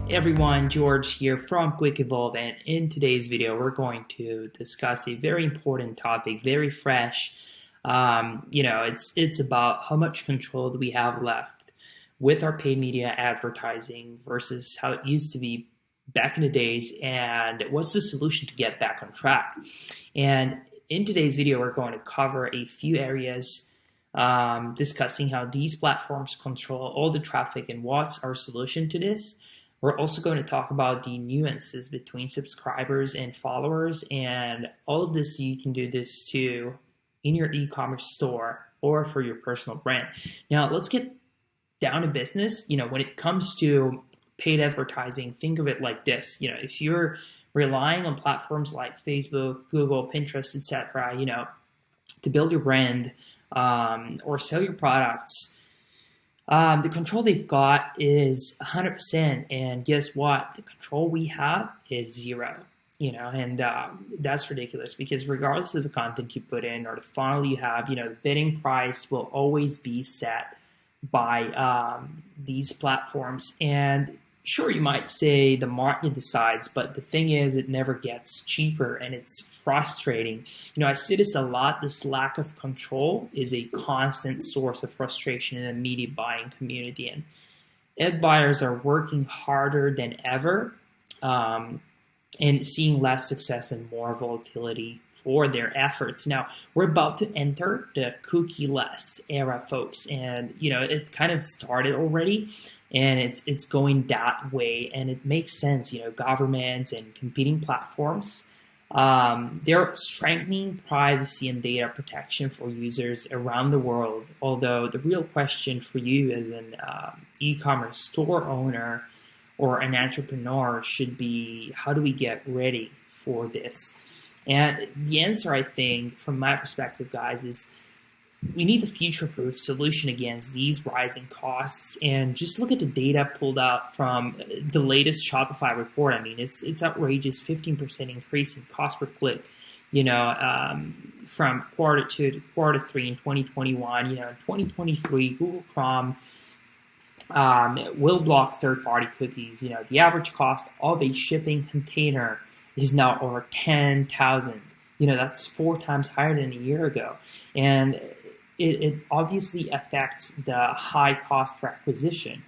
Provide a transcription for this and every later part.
Hey everyone, George here from Quick Evolve, and in today's video we're going to discuss a very important topic, very fresh. It's about how much control do we have left with our paid media advertising versus how it used to be back in the days, and what's the solution to get back on track. And in today's video we're going to cover a few areas, discussing how these platforms control all the traffic and what's our solution to this. We're also going to talk about the nuances between subscribers and followers, and all of this, you can do this too in your e-commerce store or for your personal brand. Now, let's get down to business. When it comes to paid advertising, think of it like this. If you're relying on platforms like Facebook, Google, Pinterest, etc., to build your brand or sell your products, the control they've got is 100%, and guess what? The control we have is zero. That's ridiculous, because regardless of the content you put in or the funnel you have, the bidding price will always be set by these platforms. And sure, you might say the market decides, but the thing is, it never gets cheaper, and it's frustrating. I see this a lot. This lack of control is a constant source of frustration in the media buying community, and ad buyers are working harder than ever, and seeing less success and more volatility for their efforts. Now, we're about to enter the cookie-less era, folks, and it kind of started already, and it's going that way, and it makes sense. Governments and competing platforms, they're strengthening privacy and data protection for users around the world. Although the real question for you as an e-commerce store owner or an entrepreneur should be, how do we get ready for this? And the answer, I think, from my perspective, guys, is we need a future-proof solution against these rising costs. And just look at the data pulled out from the latest Shopify report. I mean, it's outrageous, 15% increase in cost per click, from quarter 2 to quarter 3 in 2021. In 2023, Google Chrome will block third-party cookies. The average cost of a shipping container is now over $10,000. That's 4 times higher than a year ago. And it obviously affects the high cost per acquisition,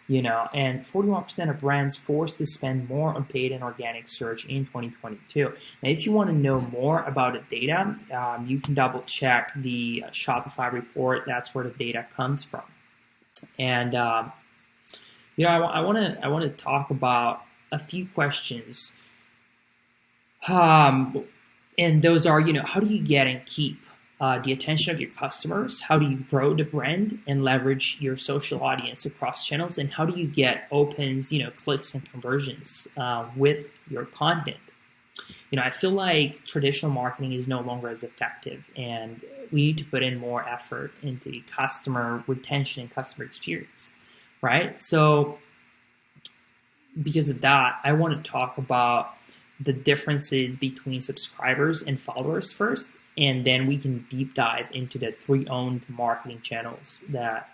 and 41% of brands forced to spend more on paid and organic search in 2022. Now, if you want to know more about the data, you can double check the Shopify report. That's where the data comes from. And, I want to talk about a few questions. And those are, how do you get and keep the attention of your customers? How do you grow the brand and leverage your social audience across channels? And how do you get opens, clicks and conversions with your content? I feel like traditional marketing is no longer as effective, and we need to put in more effort into customer retention and customer experience, right? So because of that, I want to talk about the differences between subscribers and followers first, and then we can deep dive into the 3 owned marketing channels that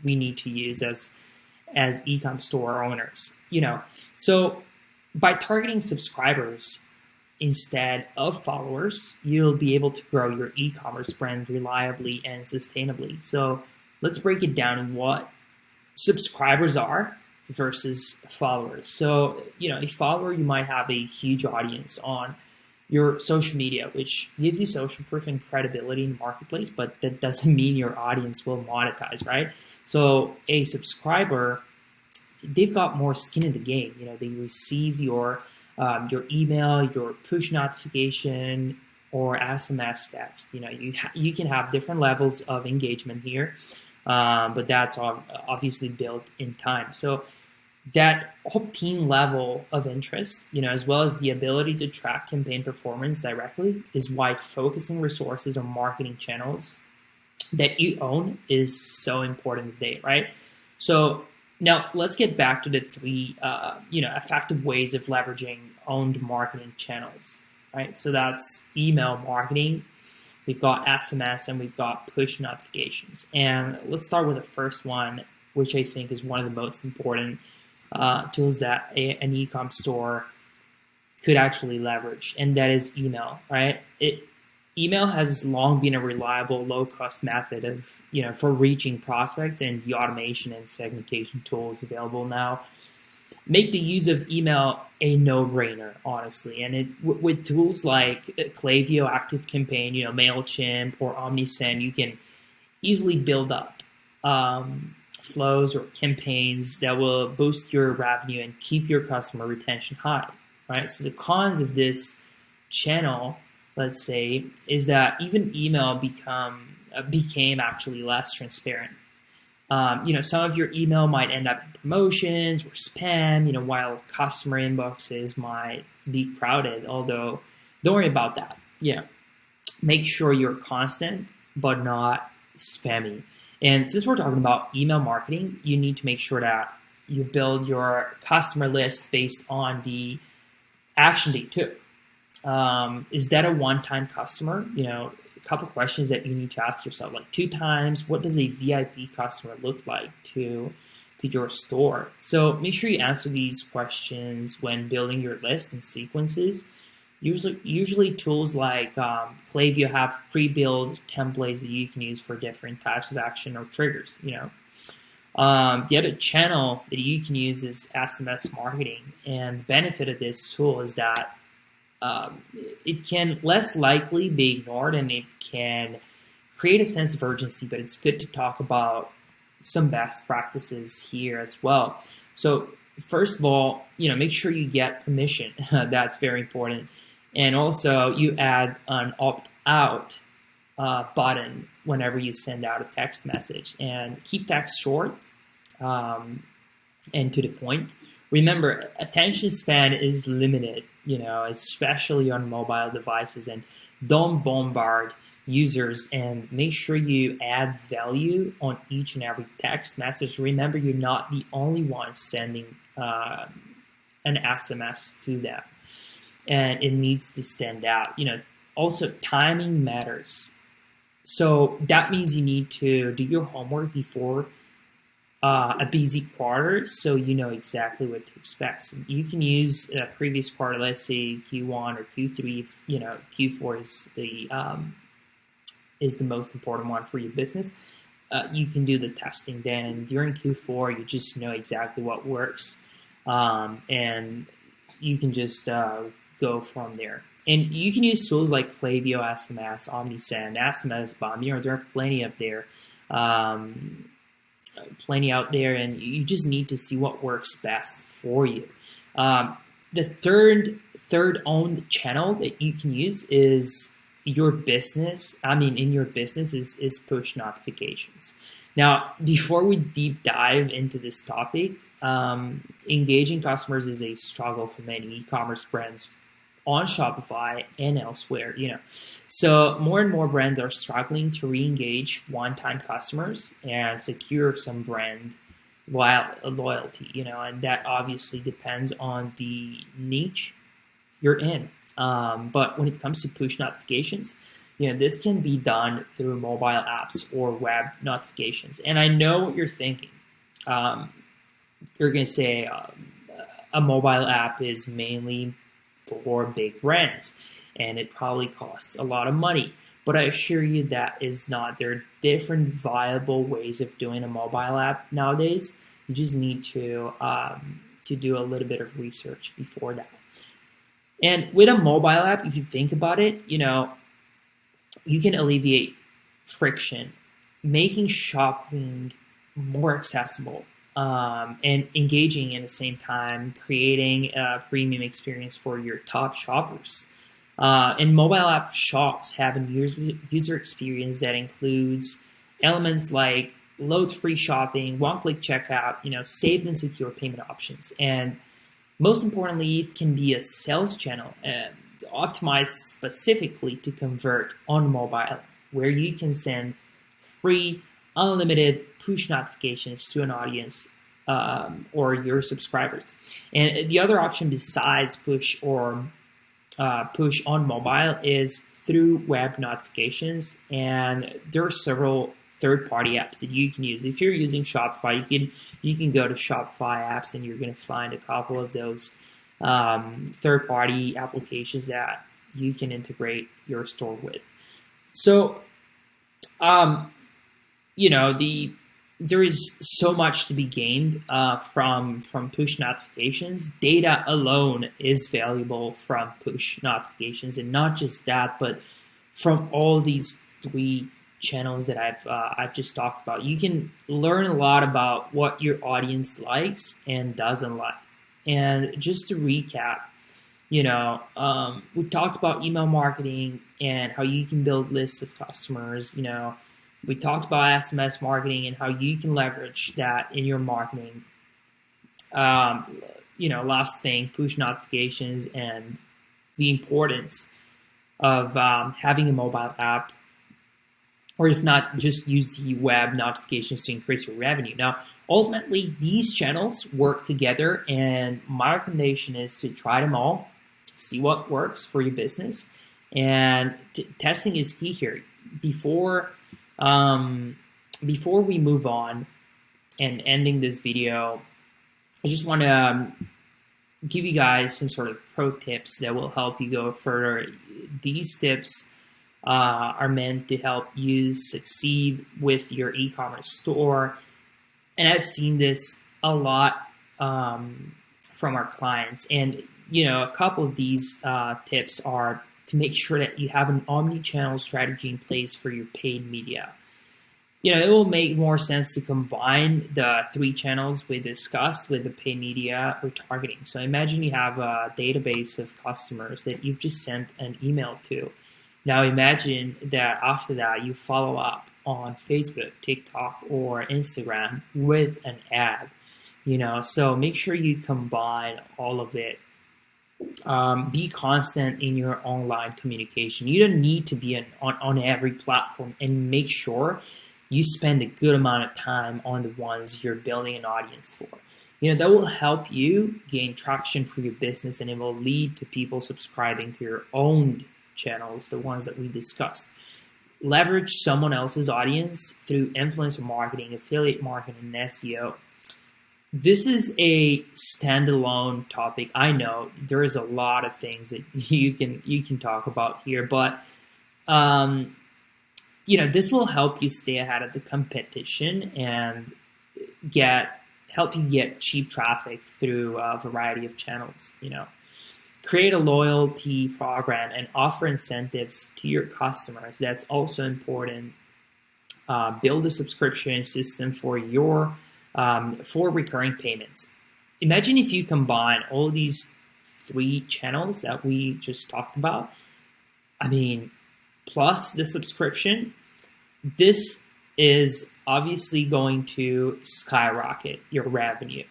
we need to use as e-com store owners. So by targeting subscribers instead of followers, you'll be able to grow your e-commerce brand reliably and sustainably. So let's break it down in what subscribers are versus followers. So, a follower, you might have a huge audience on your social media, which gives you social proof and credibility in the marketplace, but that doesn't mean your audience will monetize, right? So a subscriber, they've got more skin in the game. They receive your email, your push notification, or SMS text. You can have different levels of engagement here, but that's obviously built in time. So that opt-in level of interest, as well as the ability to track campaign performance directly, is why focusing resources on marketing channels that you own is so important today, right? So now let's get back to the 3, effective ways of leveraging owned marketing channels, right? So that's email marketing, we've got SMS, and we've got push notifications. And let's start with the first one, which I think is one of the most important, tools that an e-com store could actually leverage, and that is email, right? Email has long been a reliable, low-cost method of, for reaching prospects, and the automation and segmentation tools available now make the use of email a no-brainer, honestly. And with tools like Klaviyo, ActiveCampaign, MailChimp, or OmniSend, you can easily build up flows or campaigns that will boost your revenue and keep your customer retention high, right? So the cons of this channel, let's say, is that even email became actually less transparent. Some of your email might end up in promotions or spam, while customer inboxes might be crowded. Although, don't worry about that. Make sure you're constant, but not spammy. And since we're talking about email marketing, you need to make sure that you build your customer list based on the action they took. Is that a one-time customer? A couple questions that you need to ask yourself, like 2 times. What does a VIP customer look like to your store? So make sure you answer these questions when building your list and sequences. Usually tools like Klaviyo have pre-built templates that you can use for different types of action or triggers. The other channel that you can use is SMS marketing, and the benefit of this tool is that it can less likely be ignored, and it can create a sense of urgency, but it's good to talk about some best practices here as well. So first of all, make sure you get permission. That's very important. And also you add an opt-out button whenever you send out a text message, and keep text short and to the point. Remember, attention span is limited, especially on mobile devices, and don't bombard users, and make sure you add value on each and every text message. Remember, you're not the only one sending an SMS to them, and it needs to stand out. Also, timing matters. So that means you need to do your homework before a busy quarter, so you know exactly what to expect. So you can use a previous quarter, let's say Q1 or Q3. If, Q4 is the most important one for your business. You can do the testing then, and during Q4 you just know exactly what works, and you can just go from there. And you can use tools like Klaviyo, SMS, OmniSend, SMS Bomb. There are plenty up there. Plenty out there, and you just need to see what works best for you. The third owned channel that you can use is your business. In your business is push notifications. Now, before we deep dive into this topic, engaging customers is a struggle for many e-commerce brands on Shopify and elsewhere, So more and more brands are struggling to re-engage one-time customers and secure some brand loyalty, and that obviously depends on the niche you're in. But when it comes to push notifications, this can be done through mobile apps or web notifications. And I know what you're thinking. You're going to say a mobile app is mainly for big brands, and it probably costs a lot of money. But I assure you that is not. There are different viable ways of doing a mobile app nowadays. You just need to do a little bit of research before that. And with a mobile app, if you think about it, you can alleviate friction, making shopping more accessible, and engaging at the same time, creating a premium experience for your top shoppers. And mobile app shops have a user experience that includes elements like load-free shopping, one-click checkout, saved and secure payment options. And most importantly, it can be a sales channel optimized specifically to convert on mobile, where you can send free, unlimited push notifications to an audience or your subscribers. And the other option besides push on mobile is through web notifications, and there are several third-party apps that you can use. If you're using Shopify, you can go to Shopify apps and you're going to find a couple of those third-party applications that you can integrate your store with. So, there is so much to be gained from push notifications. Data alone is valuable from push notifications, and not just that, but from all these 3 channels that I've just talked about. You can learn a lot about what your audience likes and doesn't like. And just to recap, we talked about email marketing and how you can build lists of customers. We talked about SMS marketing and how you can leverage that in your marketing. Last thing, push notifications and the importance of having a mobile app, or if not, just use the web notifications to increase your revenue. Now, ultimately, these channels work together, and my recommendation is to try them all, see what works for your business, and testing is key here. Before we move on and ending this video, I just want to give you guys some sort of pro tips that will help you go further. These tips are meant to help you succeed with your e-commerce store. And I've seen this a lot from our clients. And, a couple of these tips are to make sure that you have an omni-channel strategy in place for your paid media. It will make more sense to combine the 3 channels we discussed with the paid media retargeting. So imagine you have a database of customers that you've just sent an email to. Now imagine that after that you follow up on Facebook, TikTok, or Instagram with an ad. So make sure you combine all of it. Be constant in your online communication. You don't need to be on every platform, and make sure you spend a good amount of time on the ones you're building an audience for. That will help you gain traction for your business, and it will lead to people subscribing to your own channels, the ones that we discussed. Leverage someone else's audience through influencer marketing, affiliate marketing, and SEO. This is a standalone topic. I know there is a lot of things that you can talk about here, but this will help you stay ahead of the competition and help you get cheap traffic through a variety of channels. Create a loyalty program and offer incentives to your customers. That's also important. Build a subscription system for recurring payments. Imagine if you combine all these 3 channels that we just talked about. Plus the subscription, this is obviously going to skyrocket your revenue.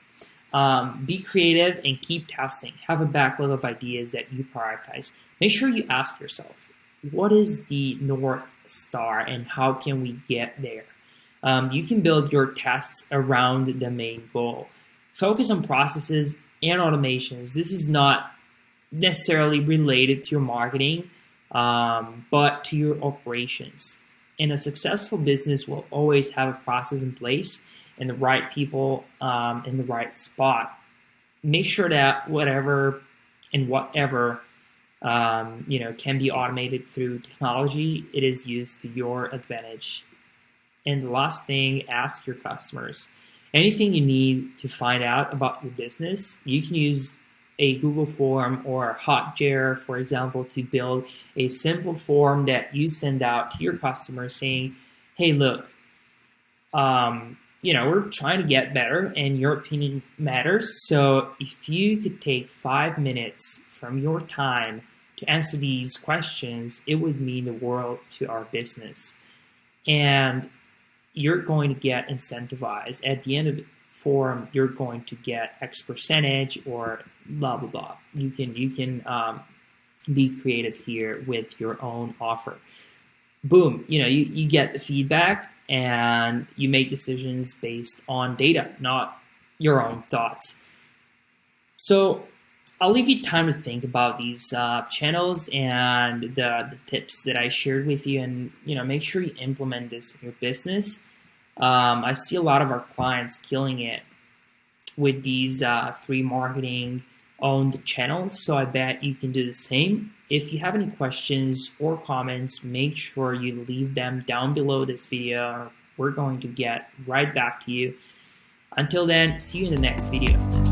Be creative and keep testing. Have a backlog of ideas that you prioritize. Make sure you ask yourself, what is the North Star and how can we get there? You can build your tests around the main goal. Focus on processes and automations. This is not necessarily related to your marketing, but to your operations. And a successful business will always have a process in place and the right people in the right spot. Make sure that whatever can be automated through technology, it is used to your advantage. And the last thing, ask your customers. Anything you need to find out about your business, you can use a Google form or Hotjar, for example, to build a simple form that you send out to your customers saying, hey, look, we're trying to get better and your opinion matters. So if you could take 5 minutes from your time to answer these questions, it would mean the world to our business. And you're going to get incentivized. At the end of the form, you're going to get X percentage or blah, blah, blah. You can be creative here with your own offer. Boom, you get the feedback and you make decisions based on data, not your own thoughts. So I'll leave you time to think about these channels and the tips that I shared with you, and make sure you implement this in your business. I see a lot of our clients killing it with these free marketing owned channels, so I bet you can do the same. If you have any questions or comments, make sure you leave them down below this video. We're going to get right back to you. Until then, see you in the next video.